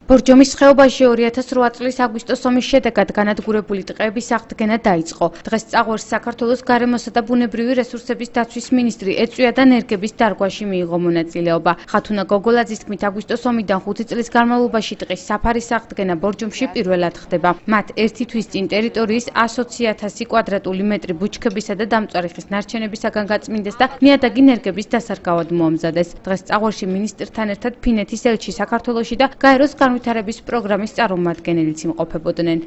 ბორჯომის ხეობაში 2008 წლის აგვისტოს ომის შედეგად განადგურებული ტყეების აღდგენა დაიწყო. დღეს წაღვერს საქართველოს გარემოსა და ბუნებრივი რესურსების დაცვის მინისტრი ეწვია და ნერგების დარგვაში მიიღო მონაწილეობა. ხათუნა გოგოლაძის თქმით, აგვისტოს ომიდან 5 წლის განმავლობაში ტყის საფარის აღდგენა ბორჯომში პირველად ხდება. მათ ერთი თვის წინ ტერიტორიის 120,000 კვადრატული მეტრი ბუჩქებისა და დამწვარი ხის ნარჩენებისაგან გაწმინდეს და ნიადაგი ნერგების დასარგავად მოამზადეს. დღეს წაღვერში მინისტრთან ერთად ფინეთის ელჩი საქართველოში და გაეროს განვითარების პროგრამის წარმომადგენელიც იმყოფებოდნენ.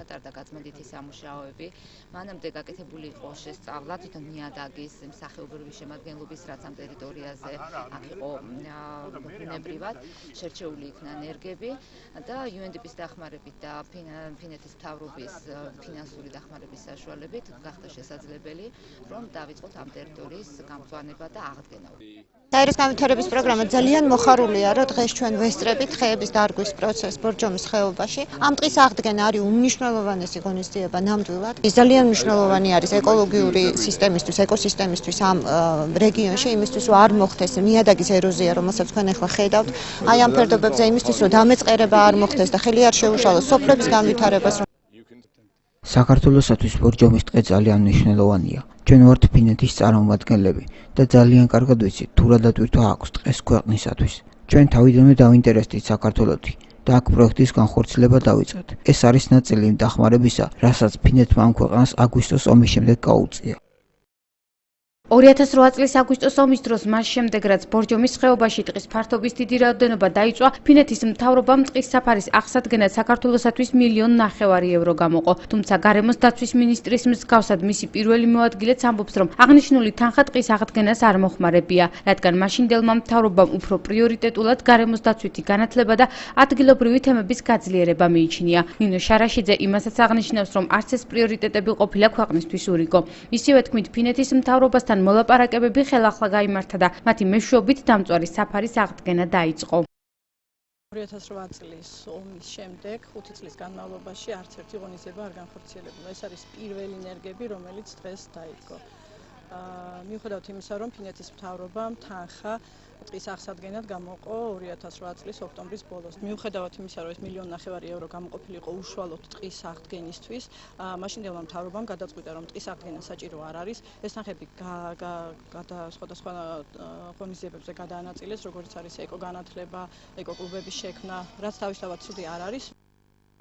და გაწმენდითი სამუშაოები მანამდე გაკეთებული იყო შესწავლა თვითონ ნიადაგის მსახიობრივი შემადგენლობის, რაც ამ ტერიტორიაზე აქ იყო ბუნებრივად შერჩეული იქნა ნერგები და UNDP-ის დახმარებით და ფინეთის მთავრობის ფინანსური დახმარების საშუალებით გახდა შესაძლებელი, რომ დავიწყოთ ამ ტერიტორიის გამწვანება და აღდგენა. გაეროს განვითარების პროგრამა ძალიან მოხარულია, რომ დღეს ჩვენ ვესწრებით ხეების დარგვის პროცესს ბორჯომის ხეობაში. ამ ტყის აღდგენა არის უმნიშვნელოვანესი ღონისძიება ნამდვილად. ის ძალიან მნიშვნელოვანი არის ეკოლოგიური სისტემისთვის, ეკოსისტემისთვის ამ რეგიონში, იმისთვის რომ არ მოხდეს ნიადაგის ეროზია, რომელსაც თქვენ ახლა ხედავთ, აი ამ ფერდობებზე, იმისთვის რომ დამეწყერება არ მოხდეს და ხელი არ შეუშალოს სოფლების განვითარებას. საქართველოსათვის ბორჯომის ტყე ძალიან მნიშვნელოვანია. ჩვენ ვართ ფინეთის წარმომადგენლები და ძალიან კარგად ვიცით თუ რა დატვირთვა აქვს ტყეს ქვეყნისათვის. ჩვენ თავიდანვე დავინტერესდით საქართველოში და აქ პროექტის განხორციელება დავიწყეთ. ეს არის ნაწილი იმ დახმარებისა, რასაც ფინეთმა ამ ქვეყანას აგვისტოს ომის შემდეგ გაუწია. 2008 წლის აგვისტოს ომის დროს მას შემდეგ, რაც ბორჯომის ხეობაში ტყის ფართობის დიდი რაოდენობა დაიწვა, ფინეთის მთავრობამ ტყის საფარის აღსადგენად საქართველოსათვის 1,5 მილიონი ევრო გამოყო. თუმცა გარემოს დაცვის მინისტრის მსგავსად მისი პირველი მოადგილეც ამბობს, რომ აღნიშნული თანხა ტყის აღდგენას არ მოხმარებია, რადგან მაშინდელმა მთავრობამ უფრო პრიორიტეტულად გარემოს დაცვითი განათლება და ადგილობრივი თემების გაძლიერება მიიჩნია. ნინო შარაშიძე იმასაც აღნიშნავს, რომ არც ეს პრიორიტეტები ყოფილა ქვეყნისთვის ურიგო. ისევე თქმით, ფინეთის მთავრობასთან მოლაპარაკებები ხელახლა გაიმართა და მათი მეშვეობით დამწვარი საფარის აღდგენა დაიწყო. 2008 წლის ომის შემდეგ 5 წლის განმავლობაში არც ერთი ღონისძიება არ განხორციელებულა. ეს არის პირველი ნერგები, რომელიც დღეს დაიდგო. მიუხედავად იმისა, რომ ფინეთის მთავრობამ თანხა ტყის აღსადგენად გამოყო 2008 წლის ოქტომბრის ბოლოს. მიუხედავად იმისა, რომ ეს 1,5 მილიონი евро გამოყოფილიყო უშუალოდ ტყის აღდგენისთვის, მაშინდელმა მთავრობამ გადაწყვიტა, რომ ტყის აღდგენა საჭირო არ არის. ეს თანხები სხვადასხვა ღონისძიებებზე გადაანაწილეს, როგორც არის ეკოგანათლება, ეკოკლუბების შექმნა, რაც თავისთავად ცუდი არ არის.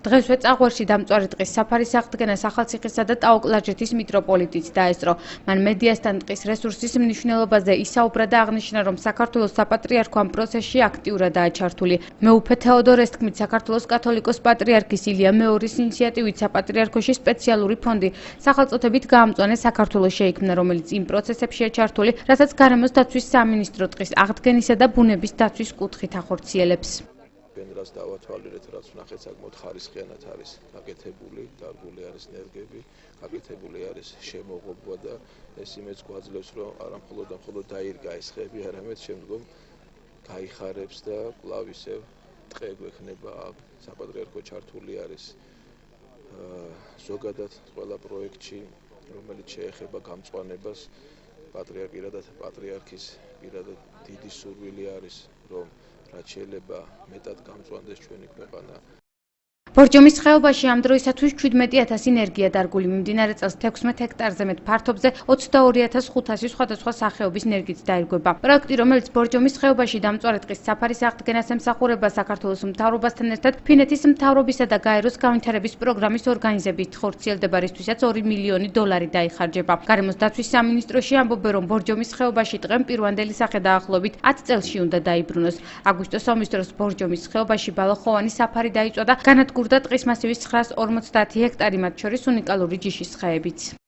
დღესვე წაღვერში დამწვარი ტყის საფარის აღდგენას ახალციხისა და ტაო-კლარჯეთის მიტროპოლიტიც დაესწრო. მან მედიასთან ტყის რესურსის მნიშვნელობაზე ისაუბრა და აღნიშნა, რომ საქართველოს საპატრიარქო ამ პროცესში აქტიურადაა ჩართული. მეუფე თეოდორეს თქმით, საქართველოს კათოლიკოს პატრიარქის ილია მეორის ინიციატივით საპატრიარქოში სპეციალური ფონდი სახელწოდებით გაამწვანე საქართველოს შეიქმნა, რომელიც იმ პროცესებშია ჩართული, რასაც გარემოს დაცვის სამინისტრო ტყის აღდგენისა და ბუნების დაცვის კუთხით ახორციელებს. რაც დავათვალიერეთ, რაც ვნახეთ, საკმაოდ ხარისხიანად არის გაკეთებული, დარგული არის ნერგები, გაკეთებული არის შემოღობა და ეს იმედს გვაძლევს, რომ არა მხოლოდ დაირგა ეს ხეები, არამედ შემდგომ გაიხარებს და კვლავ ისევ ტყე გვექნება. საპატრიარქო ჩართული არის ზოგადად ყველა პროექტში, რომელიც შეეხება გამწვანებას. პატრიარქის პირადად დიდი სურვილი არის, რომ რაც შეიძლება მეტად გამწვანდეს ჩვენი ქვეყანა. ბორჯომის ხეობაში ამ დროისათვის 17,000 ენერგია დარგული, მიმდინარე წელს 16 ჰექტარზე მეტ ფართობზე 22,500 სხვადასხვა სახეობის ნერგიც დაირგვება. პროექტი, რომელიც ბორჯომის ხეობაში დამწვარი ტყის საფარის აღდგენას ემსახურება, საქართველოს მთავრობასთან ერთად ფინეთის მთავრობისა და გაეროს განვითარების პროგრამის ორგანიზებით ხორციელდება, რისთვისაც 2 მილიონი დოლარი დაიხარჯება. გარემოს დაცვის სამინისტროში ამბობენ, რომ ბორჯომის ხეობაში ტყემ პირვანდელი სახე დაახლოებით 10 წელში უნდა დაიბრუნოს. აგვისტოს ომის დროს ბორჯომის ხეობაში ბალახოვანი საფარი დაიწვა და განადგურდა ტყის მასივის 950 ჰექტარი, მათ შორის უნიკალური ჯიშის ხეებიც.